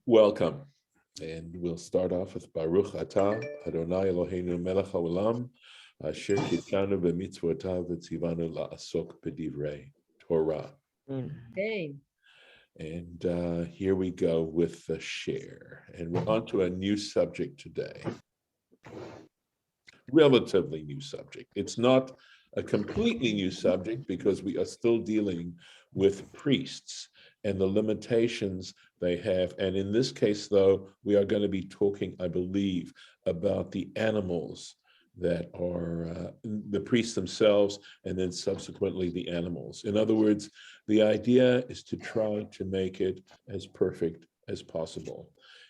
Welcome, and we'll start off with Baruch Atah Adonai Eloheinu Melech Haolam Asher Kitanu b'mitzvotav v'tzivanu la'asok b'divrei Torah. Okay. And here we go with the share, and we're on to a new subject today. Relatively new subject. It's not a completely new subject because we are still dealing with priests and the limitations they have. And in this case, though, we are going to be talking, I believe, about the animals that are the priests themselves, and then subsequently the animals. In other words, the idea is to try to make it as perfect as possible.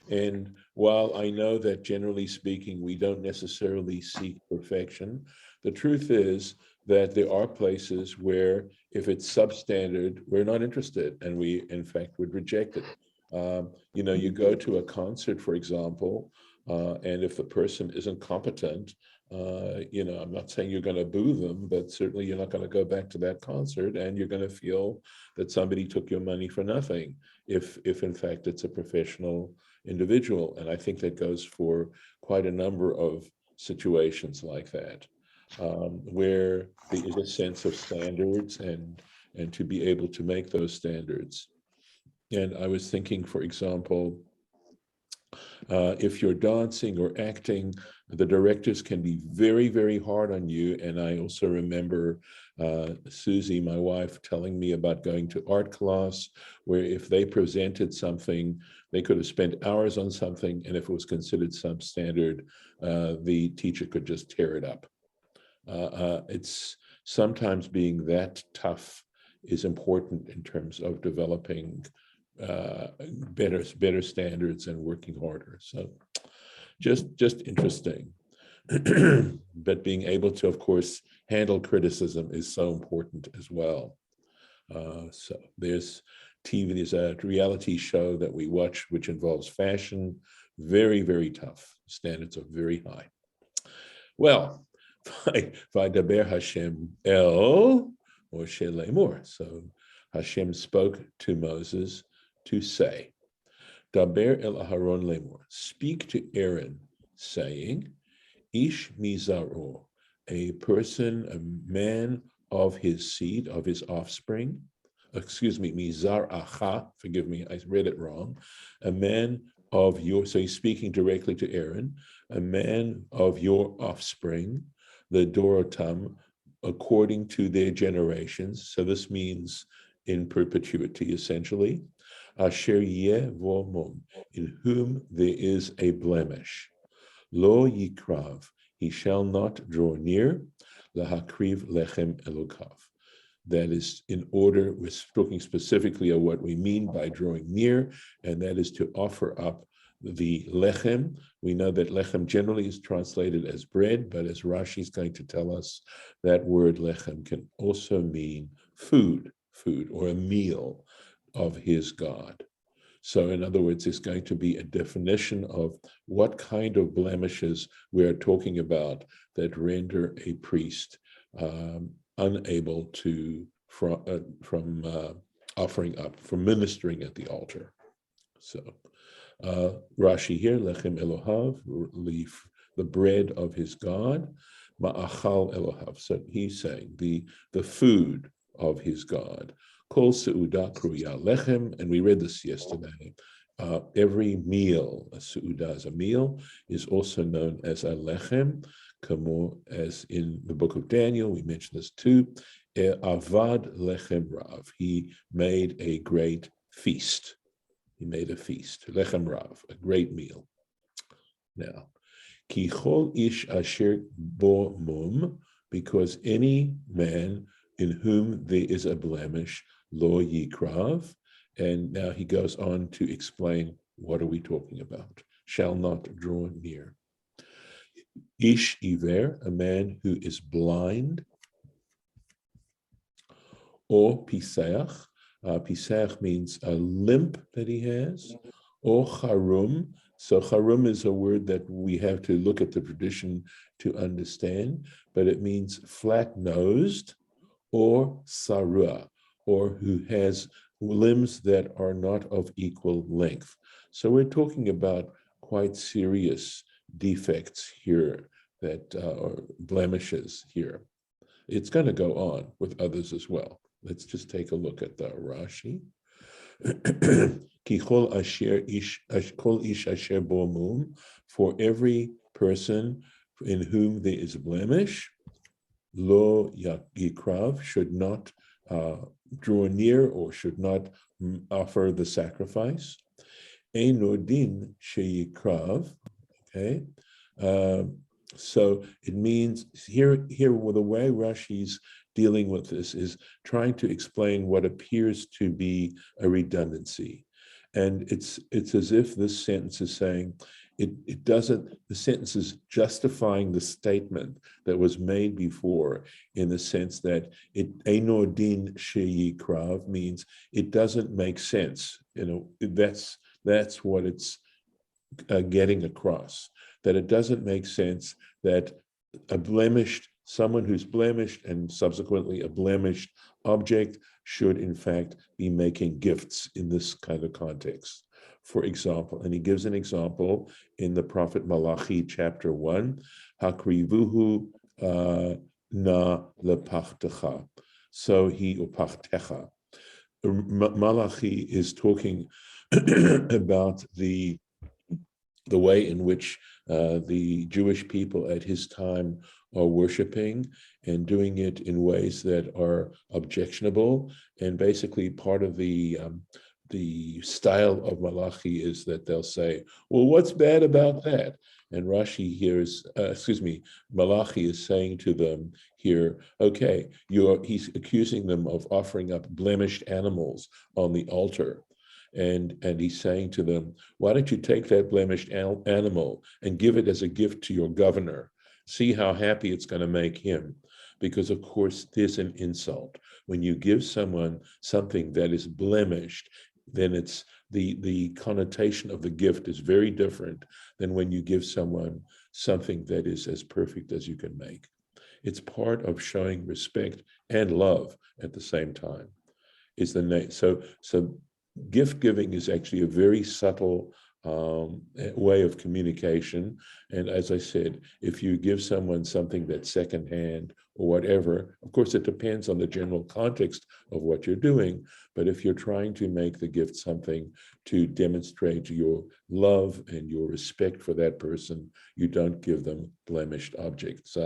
And while I know that generally speaking, we don't necessarily seek perfection, the truth is that there are places where if it's substandard, we're not interested, and we, in fact, would reject it. You go to a concert, for example, and if the person isn't competent, I'm not saying you're going to boo them, but certainly you're not going to go back to that concert, and you're going to feel that somebody took your money for nothing, if in fact it's a professional individual. And I think that goes for quite a number of situations like that, where there is a sense of standards and to be able to make those standards. And I was thinking, for example, if you're dancing or acting, the directors can be very, very hard on you. And I also remember Susie, my wife, telling me about going to art class, where if they presented something, they could have spent hours on something, and if it was considered substandard, the teacher could just tear it up. It's sometimes being that tough is important in terms of developing better standards and working harder. So just interesting. But being able to, of course, handle criticism is so important as well. So there's a reality show that we watch which involves fashion. Very, very tough. Standards are very high. Well, Vaydaber Hashem el Moshe Emor. So Hashem spoke to Moses to say, Daber el Aharon Lemor, speak to Aaron, saying, Ish mizaro, a person, a man of his seed, of his offspring, mizar acha, forgive me, I read it wrong, a man of your, so he's speaking directly to Aaron, a man of your offspring, the Dorotam, according to their generations. So this means in perpetuity, essentially. Asher yeh v'omom, in whom there is a blemish. Lo yikrav, he shall not draw near. Lahakriv lechem elokav. That is in order, we're talking specifically of what we mean by drawing near, and that is to offer up the lechem. We know that lechem generally is translated as bread, but as Rashi is going to tell us, that word lechem can also mean food or a meal of his God. So in other words, there's going to be a definition of what kind of blemishes we are talking about that render a priest unable to from offering up, from ministering at the altar. So Rashi here, lechem Elohav, the bread of his God, ma'achal Elohav. So he's saying the food of his God. Kol seudah kruya lechem, and we read this yesterday. Every meal, a seudah is a meal, is also known as a lechem, as in the book of Daniel, we mentioned this too. Avad lechem rav, he made a great feast. He made a feast, lechem rav, a great meal. Now, ki chol ish asher bo mum, because any man in whom there is a blemish, lo yikrav, and now he goes on to explain what are we talking about, shall not draw near. Ish iver, a man who is blind, or piseach. Piseach means a limp that he has, or charum. So charum is a word that we have to look at the tradition to understand, but it means flat-nosed, or sarua, or who has limbs that are not of equal length. So we're talking about quite serious defects here, that or blemishes here. It's going to go on with others as well. Let's just take a look at the Rashi. For every person in whom there is a blemish, lo yikrav, should not draw near or should not offer the sacrifice. Einodin sheyikrav. Okay, so it means here the way Rashi's dealing with this is trying to explain what appears to be a redundancy, and it's as if this sentence is saying it doesn't. The sentence is justifying the statement that was made before, in the sense that einodin sheyikrav means it doesn't make sense. That's what it's getting across, that it doesn't make sense that someone who's blemished and subsequently a blemished object should in fact be making gifts in this kind of context. For example, and he gives an example in the prophet Malachi chapter 1, Hakrivuhu na lepachtecha. So he upachtecha. Malachi is talking about the way in which the Jewish people at his time are worshiping and doing it in ways that are objectionable. And basically part of the style of Malachi is that they'll say, well, what's bad about that? And Rashi here is, Malachi is saying to them here, okay, he's accusing them of offering up blemished animals on the altar. And he's saying to them, why don't you take that blemished animal and give it as a gift to your governor? See how happy it's going to make him. Because, of course, there's an insult. When you give someone something that is blemished, then it's the connotation of the gift is very different than when you give someone something that is as perfect as you can make. It's part of showing respect and love at the same time. So gift giving is actually a very subtle way of communication. And as I said, if you give someone something that's secondhand or whatever, of course, it depends on the general context of what you're doing. But if you're trying to make the gift something to demonstrate your love and your respect for that person, you don't give them blemished objects.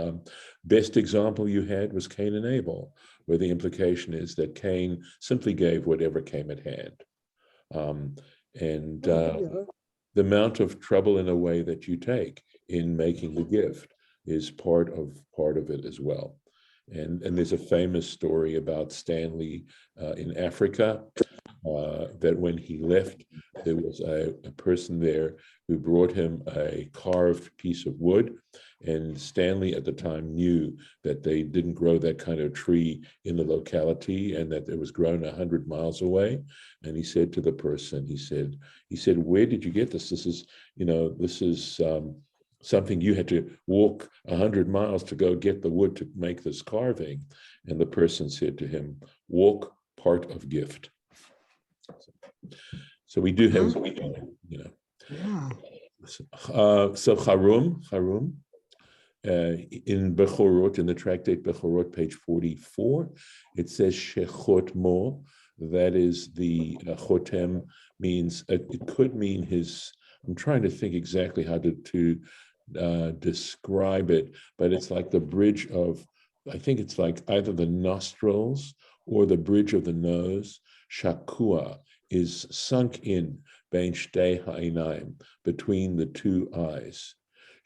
Best example you had was Cain and Abel, where the implication is that Cain simply gave whatever came at hand. The amount of trouble in a way that you take in making the gift is part of it as well. And there's a famous story about Stanley in Africa, that when he left, there was a person there who brought him a carved piece of wood. And Stanley at the time knew that they didn't grow that kind of tree in the locality and that it was grown 100 miles away. And he said to the person, he said, where did you get this? This is something you had to walk 100 miles to go get the wood to make this carving. And the person said to him, walk, part of gift. So we do have, So Harum, in Bechorot, in the tractate Bechorot, page 44, it says Shechot Mo. That is the Chotem means, it could mean his, I'm trying to think exactly how to describe it, but it's like the bridge of, I think it's like either the nostrils or the bridge of the nose. Shakua is sunk in, bein shtei ha'einayim, between the two eyes.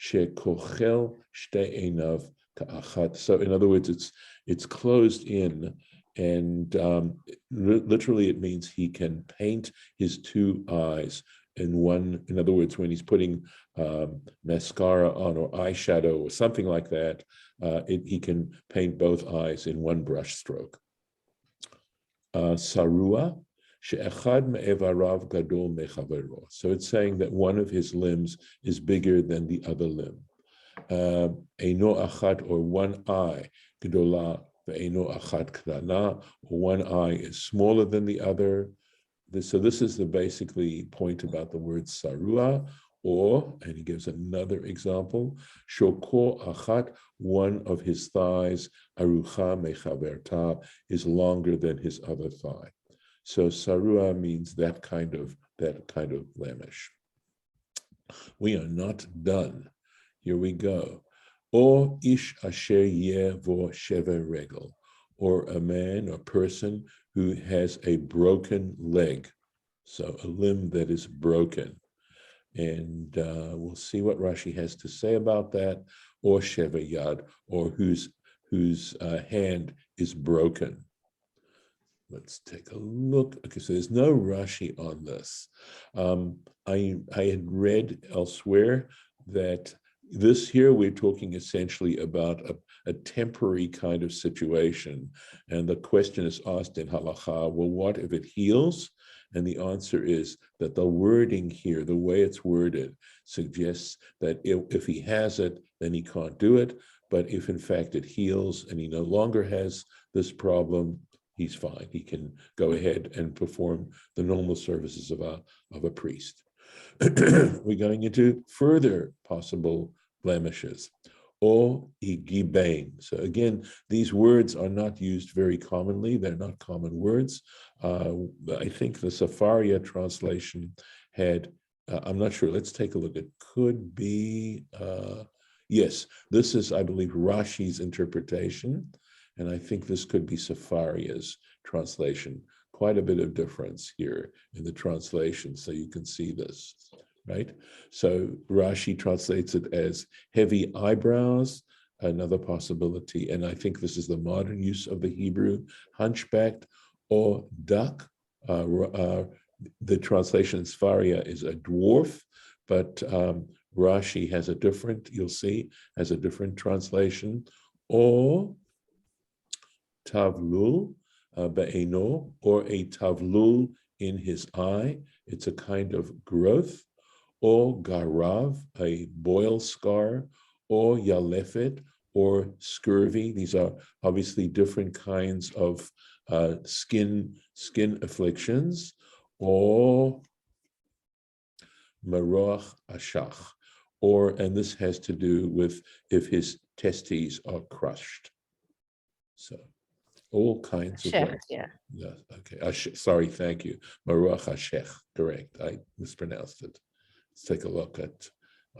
Shekochel shtei einav ka'achat. So in other words, it's closed in, and literally it means he can paint his two eyes in one. In other words, when he's putting mascara on or eyeshadow or something like that, he can paint both eyes in one brush stroke. Sarua, she'echad me'evarav gadol mechavero. So it's saying that one of his limbs is bigger than the other limb. Eino achat, or one eye, gedola ve'eino achat krana, or one eye is smaller than the other. So this is the basically point about the word sarua, or, and he gives another example, shoko achat, one of his thighs, arucha mechaverta, is longer than his other thigh. So sarua means that kind of blemish. We are not done. Here we go. Or ish asher yevo shever regel, or a man or person who has a broken leg, so a limb that is broken. And we'll see what Rashi has to say about that, or shever yad, or whose hand is broken. Let's take a look. Okay, so there's no Rashi on this. I had read elsewhere that this here, we're talking essentially about a temporary kind of situation. And the question is asked in halacha, well, what if it heals? And the answer is that the wording here, the way it's worded, suggests that if he has it, then he can't do it. But if in fact it heals and he no longer has this problem, he's fine. He can go ahead and perform the normal services of a priest. We're going into further possible blemishes. O igibain. So again, these words are not used very commonly. They're not common words. I think the Safaria translation had, I'm not sure, let's take a look. It could be, yes, this is, I believe, Rashi's interpretation. And I think this could be Safaria's translation. Quite a bit of difference here in the translation, so you can see this, right? So Rashi translates it as heavy eyebrows, another possibility. And I think this is the modern use of the Hebrew, hunchbacked or duck. The translation in Sfaria is a dwarf, but Rashi has a different, you'll see, has a different translation, or tavlul be'eno, or a tavlul in his eye. It's a kind of growth. Or garav, a boil scar. Or yalefet, or scurvy. These are obviously different kinds of skin afflictions. Or maroach ashach, or, and this has to do with if his testes are crushed. So all kinds of ways. Yeah. Yeah. Okay. Sorry. Thank you. Maruach Hashech. Correct. I mispronounced it. Let's take a look at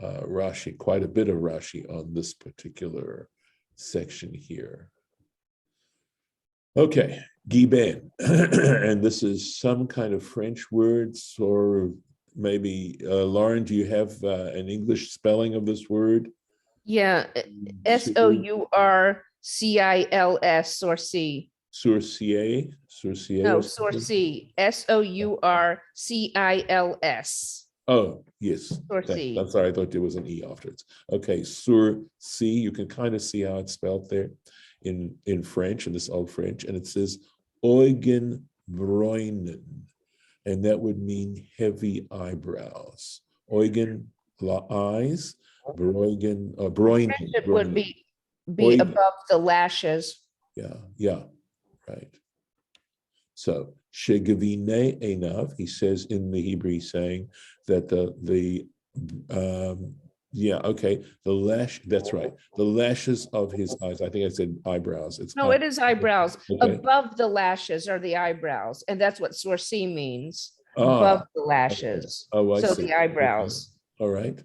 Rashi. Quite a bit of Rashi on this particular section here. Okay. Giben. And this is some kind of French words, or maybe Lauren, do you have an English spelling of this word? Yeah. Sourcils, or C. Sourcier. No, or something? sourci. Sourcils. Oh, yes. Sourci. I'm sorry, I thought there was an E afterwards. Okay, sur C, you can kind of see how it's spelled there in French, in this old French, and it says Eugen Broinen, and that would mean heavy eyebrows. Eugen, eyes, Broinen, It would be Eugen. above the lashes. Yeah, right. So shegavine enav, he says in the Hebrew, he's saying that the lash, that's right, the lashes of his eyes. I think I said eyebrows. It's No, it is eyebrows. Okay. Above the lashes are the eyebrows, and that's what sourci means. Ah, above the lashes. okay. Oh, I so see. the eyebrows. Okay. All right.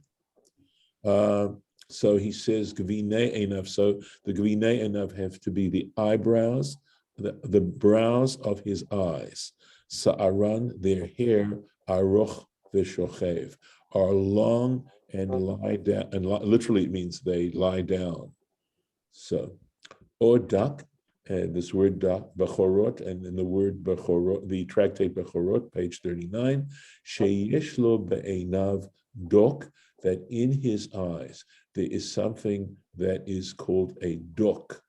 So he says gavine enav. So the gavine enav have to be the eyebrows, the brows of his eyes. Sa'aran, their hair, aruch v'shochev, are long and lie down, and literally it means they lie down. So, or dak, and this word dak, bechorot, and in the word bechorot, the tractate Bechorot, page 39, sheyesh lo be'enav dok, that in his eyes there is something that is called a dok,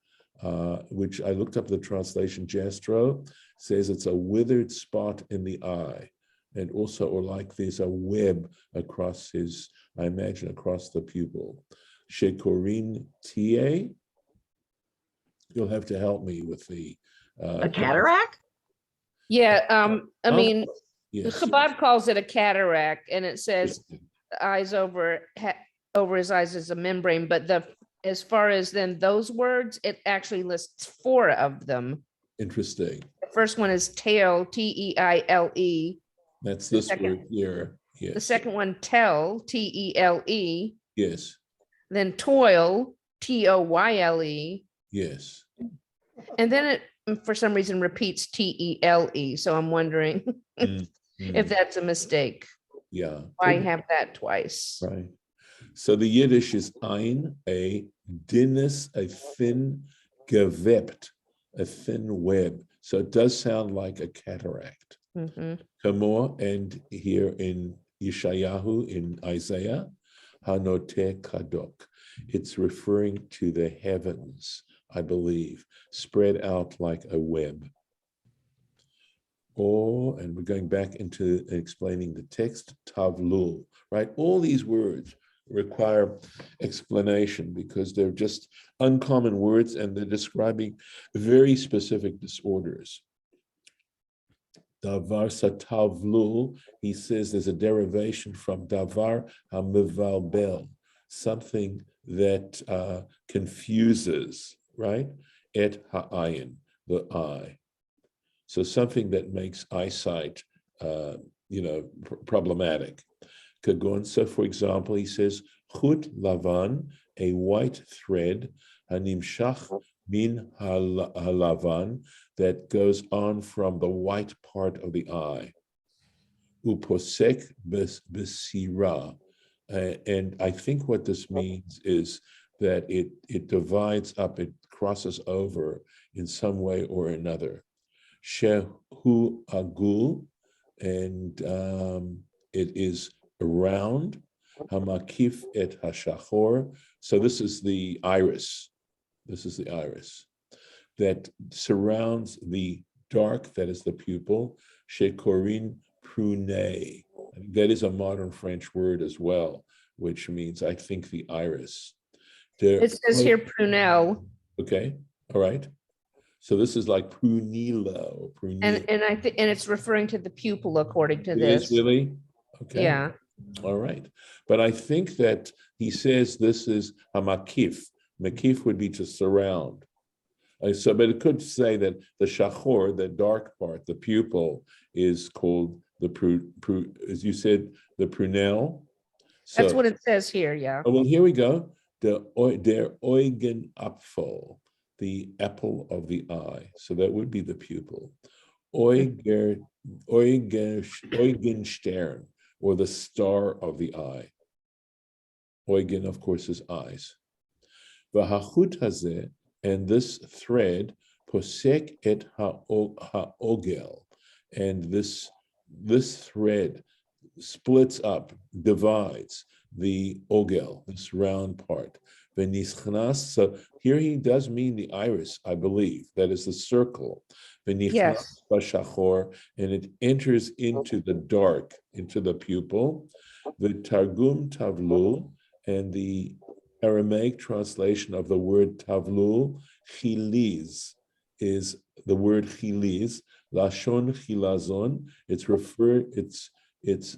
which I looked up the translation. Jastrow says it's a withered spot in the eye, and also, or like there's a web across his, I imagine, across the pupil. Shekorin tie. You'll have to help me with the a cataract. Yeah, I mean, Yes. Chabad calls it a cataract, and it says Interesting. the eyes over his eyes is a membrane, but as far as then those words, it actually lists 4 of them. Interesting. The first one is tail, T-E-I-L-E. That's The this word second, here. the Yes. second one, tell, T-E-L-E. Yes. Then toil, T-O-Y-L-E. Yes. And then it, for some reason, repeats T-E-L-E. So I'm wondering Mm, if mm. that's a mistake. Yeah. Why Could be. have that twice? Right. So the Yiddish is ein, a dinnis, a thin gewebt, a thin web. So it does sound like a cataract. Mhm. Emor, and here in Yeshayahu, in Isaiah, Hanoteh Kadok. It's referring to the heavens, I believe, spread out like a web. Oh, and we're going back into explaining the text, tavlul, right? All these words require explanation because they're just uncommon words and they're describing very specific disorders. Davar satavlul, he says there's a derivation from davar hamivalbel, something that confuses, right? Et ha'ayin, the eye. So something that makes eyesight, problematic. Kagon, so for example, he says, chut lavan, a white thread, hanimshach min halavan, that goes on from the white part of the eye. Uposek besira. And I think what this means is that it divides up, it crosses over in some way or another. Shehu agul, and it is around. Hamakif et hashachor. So this is the iris. This is the iris that surrounds the dark, that is the pupil. Shekorin prune. That is a modern French word as well, which means, I think, the iris. It says here prunelle. Okay, all right. So this is like prunilla or prunilla. And I think, and it's referring to the pupil according to It this. is really? Okay. Yeah. All right. But I think that he says this is a makif. Makif would be to surround. But it could say that the shachor, the dark part, the pupil, is called as you said, the prunelle. So, That's what it says here. Yeah. well, here we go. Der Augenapfel, the apple of the eye. So that would be the pupil. Eugenstern, or the star of the eye. Eugen, of course, is eyes. V'hachut hazeh, and this thread, posek et ha'ogel, and this thread splits up, divides the ogel, this round part. V'nischnas, so here he does mean the iris, I believe, that is the circle. V'nichnas Yes. b'shachor, and it enters into the dark, into the pupil. The Targum Tavlul, and the Aramaic translation of the word Tavlul, chiliz, is the word chiliz, lashon chilazon. It's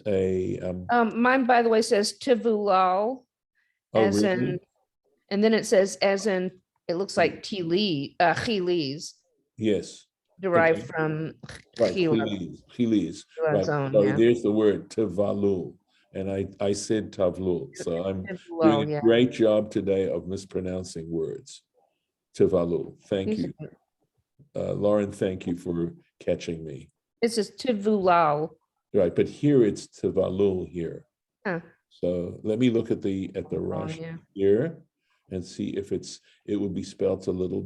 a Mine, by the way, says tivulal, oh, as really? in, and then it says as in, it looks like chilis, Yes. derived Okay. from Right. Chiliz. Right. chilazon, So yeah. there's the word tevalul. And I said tavlul. So I'm doing Tivulal, a yeah. great job today of mispronouncing words. Tevalul. Thank you. Lauren, thank you for catching me. It says tivulal. Right, but here it's tevalul here. Huh. So let me look at the Rashi yeah. here and see if it would be spelled a little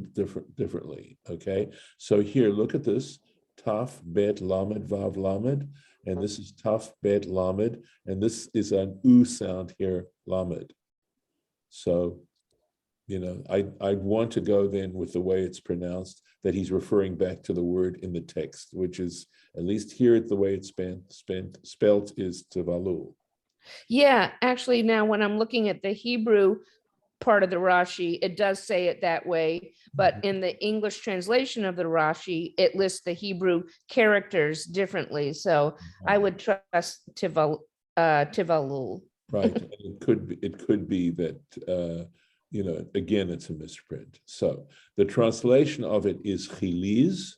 differently. Okay, so here, look at this: Taf Bet Lamed Vav Lamed, and this is Taf Bet Lamed, and this is an U sound here, Lamed. So, I want to go then with the way it's pronounced, that he's referring back to the word in the text, which is, at least here, the way it's spelled is tevalul. Yeah, actually, now when I'm looking at the Hebrew, part of the Rashi, it does say it that way, but in the English translation of the Rashi, it lists the Hebrew characters differently. So I would trust Tivalul. Right, and it could be that again it's a misprint. So the translation of it is chiliz,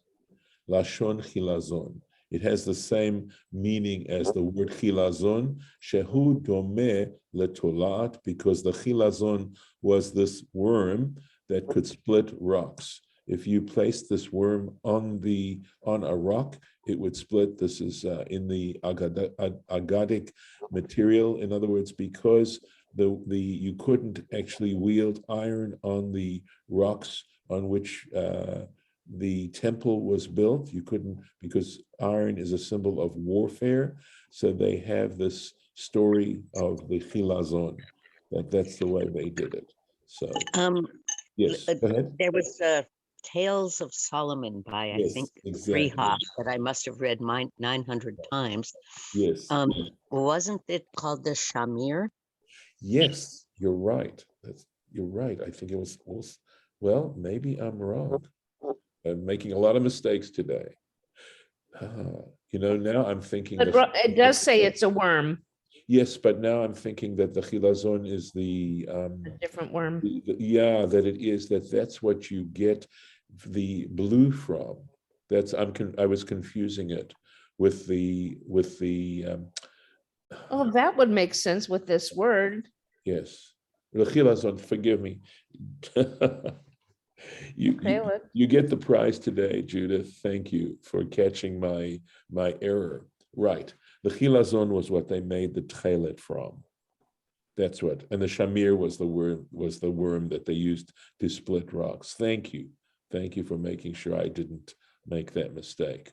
lashon chilazon. It has the same meaning as the word chilazon, shehu domeh letolat, because the chilazon was this worm that could split rocks. If you place this worm on a rock, it would split. This is in the Agadic material. In other words, because you couldn't actually wield iron on the rocks on which the temple was built. You couldn't, because iron is a symbol of warfare. So they have this story of the chilazon, that's the way they did it. So yes, go ahead. There was Tales of Solomon by, I think, exactly. Freehoff, that I must have read 900 times. Yes. Wasn't it called the Shamir? Yes, you're right. You're right. I think it was, well, maybe I'm wrong. I'm making a lot of mistakes today. Now I'm thinking. But it does say it's a worm. Yes, but now I'm thinking that the chilazon is a different worm. That it is, that's what you get the blue from. I was confusing it with the Oh, that would make sense with this word. Yes. The chilazon, forgive me. You get the prize today, Judith. Thank you for catching my error. Right. The chilazon was what they made the tchelet from. That's what. And the shamir was the worm that they used to split rocks. Thank you. Thank you for making sure I didn't make that mistake.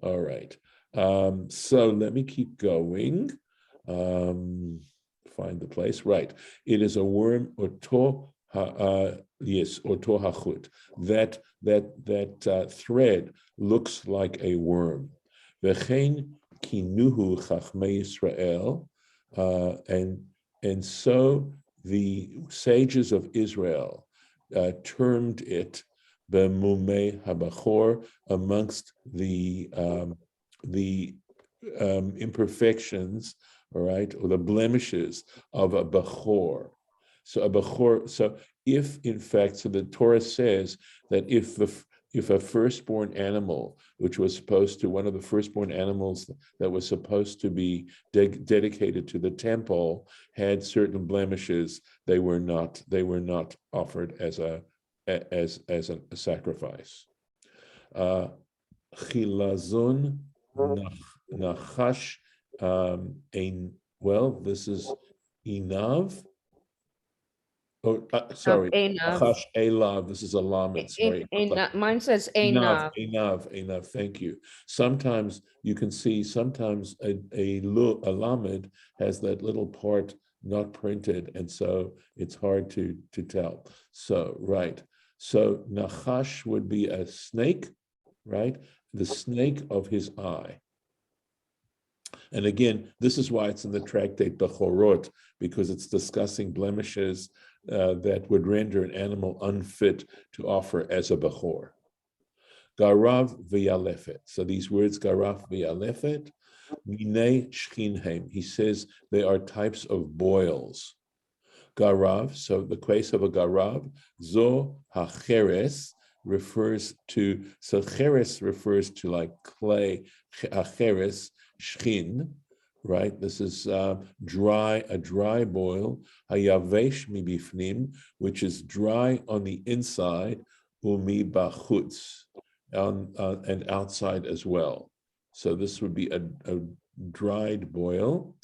All right. So let me keep going. Find the place. Right. It is a worm, oto hachut. That thread looks like a worm. V'chein kinuhu chachmei Yisrael, and so the sages of Israel termed it b'mumei habachor, amongst the imperfections, all right, or the blemishes of a bachor. So if in fact, so the Torah says that if a firstborn animal, which was supposed to, one of the firstborn animals that was supposed to be dedicated to the temple, had certain blemishes, they were not offered as a sacrifice. Chilazon nachash, this is inav. Oh, sorry. Nachash elav. This is a lamed. Sorry. Mine says enav. Enav. Thank you. Sometimes you can see. Sometimes a lamed has that little part not printed, and so it's hard to tell. So right. So nachash would be a snake, right? The snake of his eye. And again, this is why it's in the tractate Bechorot, because it's discussing blemishes that would render an animal unfit to offer as a Bechor. Garav v'yalefet. So these words, Garav v'yalefet, minei shchinhem. He says they are types of boils. Garav, so the case of a Garav, zo hacheres, refers to like clay, hacheres, shchin, right? This is a dry boil, hayavesh mibifnim, which is dry on the inside, umi bachutz, and outside as well. So this would be a dried boil.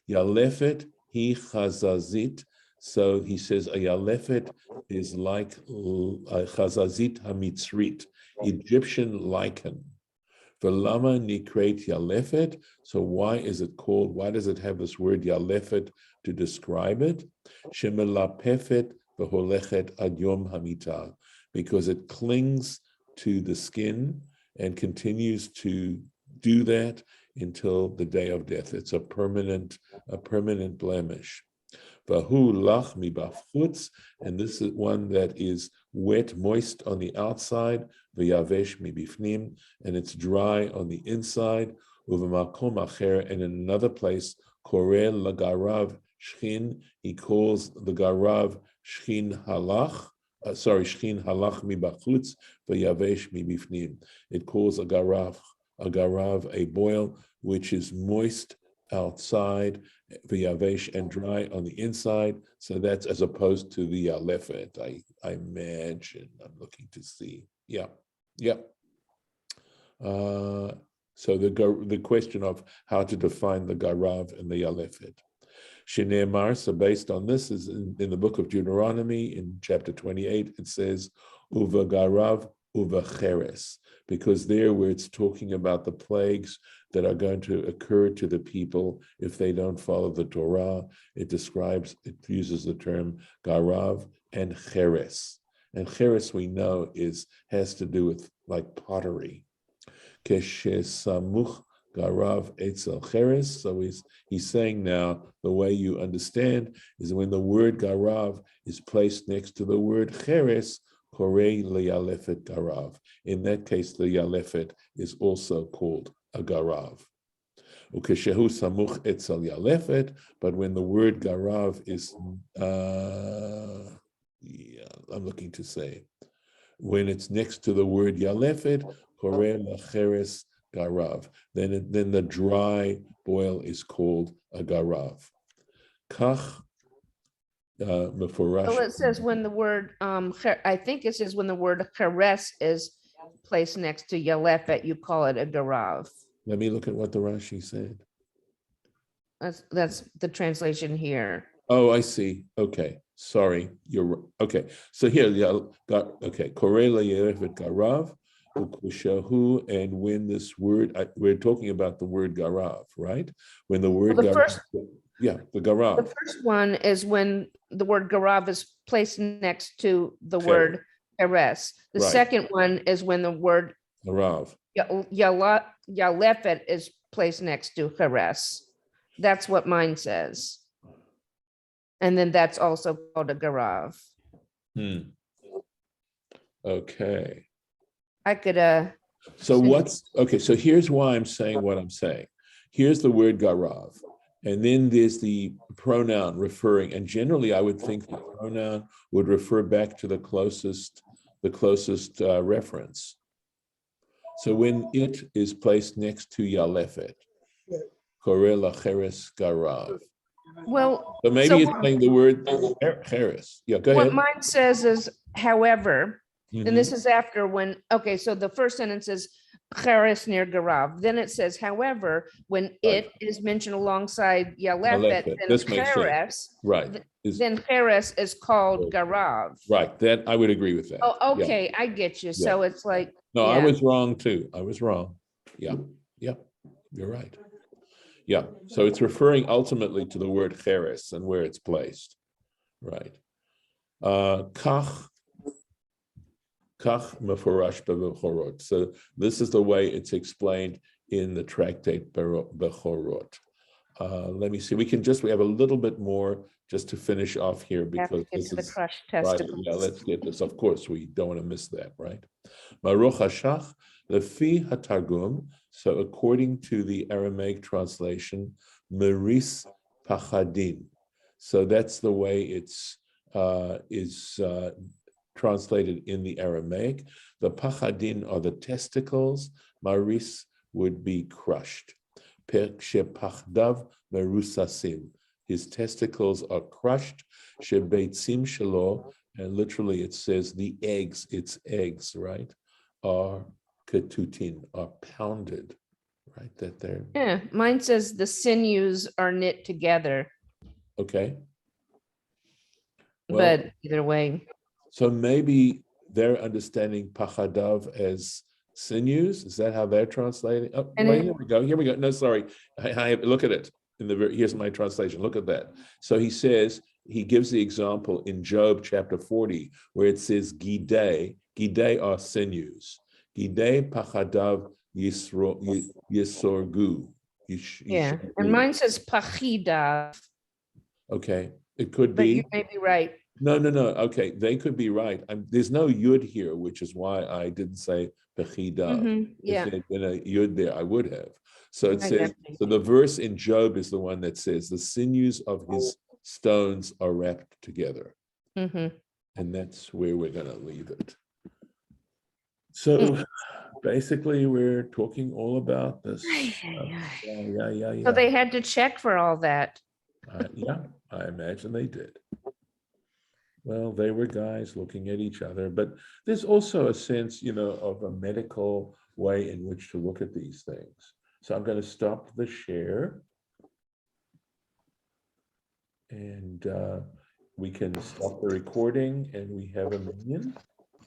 Yalefet hi chazazit. So he says a yalefet is like a chazazit hamitzrit, Egyptian lichen. V'lama nikret yalefet. So why does it have this word yalefet to describe it? Shemelapefet v'holechet ad yom hamita, because it clings to the skin and continues to do that until the day of death. It's a permanent blemish. Vahu lach mibafchutz, and this is one that is wet, moist on the outside, v'yavesh mibifnim, and it's dry on the inside, uv'makom acher, and in another place, korel lagarav shchin, he calls the garav shchin halach, shchin halach mibachutz, v'yavesh mibifnim. It calls a garav, a boil, which is moist outside, v'yavesh, and dry on the inside. So that's as opposed to the yalefet. I imagine. I'm looking to see. Yeah. So the question of how to define the garav and the yalefet. Shinemar, so based on this, is in the book of Deuteronomy in chapter 28, it says, Uva garav, uva cheres, because there where it's talking about the plagues that are going to occur to the people if they don't follow the Torah, it uses the term garav and cheres. And cheres, we know, has to do with like pottery. Keshesamuch garav etzel cheres. So he's saying now the way you understand is when the word garav is placed next to the word cheres, korei leyalefet garav. In that case, the yalefet is also called a garav. Ukeshehu samuch etzel yalefet, but when the word garav is, I'm looking to say, when it's next to the word yalefet, korei lacheres garav, then the dry boil is called a garav. Kach mefurash. Well, it says when the word, I think it says when the word cheres is placed next to yalefet, you call it a garav. Let me look at what the Rashi said. That's the translation here. Oh, I see. Okay, sorry, you're okay. So here, okay, korei leyalefet garav. And when this word, we're talking about the word garav, right? When the word garav, the garav. The first one is when the word garav is placed next to the word cheres. The second one is when the word garav, yalefet, is placed next to cheres. That's what mine says. And then that's also called a garav. Okay. I could so here's why I'm saying what I'm saying. Here's the word garav, and then there's the pronoun referring, and generally I would think the pronoun would refer back to the closest reference. So when it is placed next to yalefet, korei lacheres garav. Well, so maybe it's saying the word cheres. Yeah, go ahead. What mine says is, however, and this is after when, okay, so the first sentence is cheres near garav. Then it says, however, when it is mentioned alongside yalefet, then cheres, right? Then cheres is called garav. Right. That I would agree with that. Oh, okay, I get you. So it's like, no, I was wrong too. I was wrong. Yeah, you're right. Yeah. So it's referring ultimately to the word cheres and where it's placed. Right. Kach mefurash bechorot. So this is the way it's explained in the tractate Bechorot. Let me see. We have a little bit more just to finish off here because this is the right. Yeah, let's get this. Of course, we don't want to miss that, right? Maruch hashach lefi hatargum. So according to the Aramaic translation, meris pachadin. So that's the way it's translated in the Aramaic. The pachadin are the testicles. Maris would be crushed. Shepachdav merusasim. His testicles are crushed. Shebeitzim shelo, and literally it says the eggs, its eggs, right, are ketutin, are pounded, right? That they're. Yeah, mine says the sinews are knit together. Okay. Well, but either way. So maybe they're understanding pachadav as sinews. Is that how they're translating? Oh, wait, here we go. No, sorry. I look at it. Here's my translation. Look at that. So he says, he gives the example in Job chapter 40, where it says gidei are sinews. Gidei pachadav yisorgu. Yeah, and mine says pachidav. Okay. It could but you be. may be right. No. Okay, they could be right. There's no yud here, which is why I didn't say bechida. If Yeah, there had been a yud there, I would have. So it I says, got you. so the verse in Job is the one that says, the sinews of his stones are wrapped together. Mhm. And that's where we're going to leave it. So basically, we're talking all about this. Yeah. So they had to check for all that. Yeah, I imagine they did. Well, they were guys looking at each other, but there's also a sense, of a medical way in which to look at these things. So I'm going to stop the share. And we can stop the recording, and we have a minion.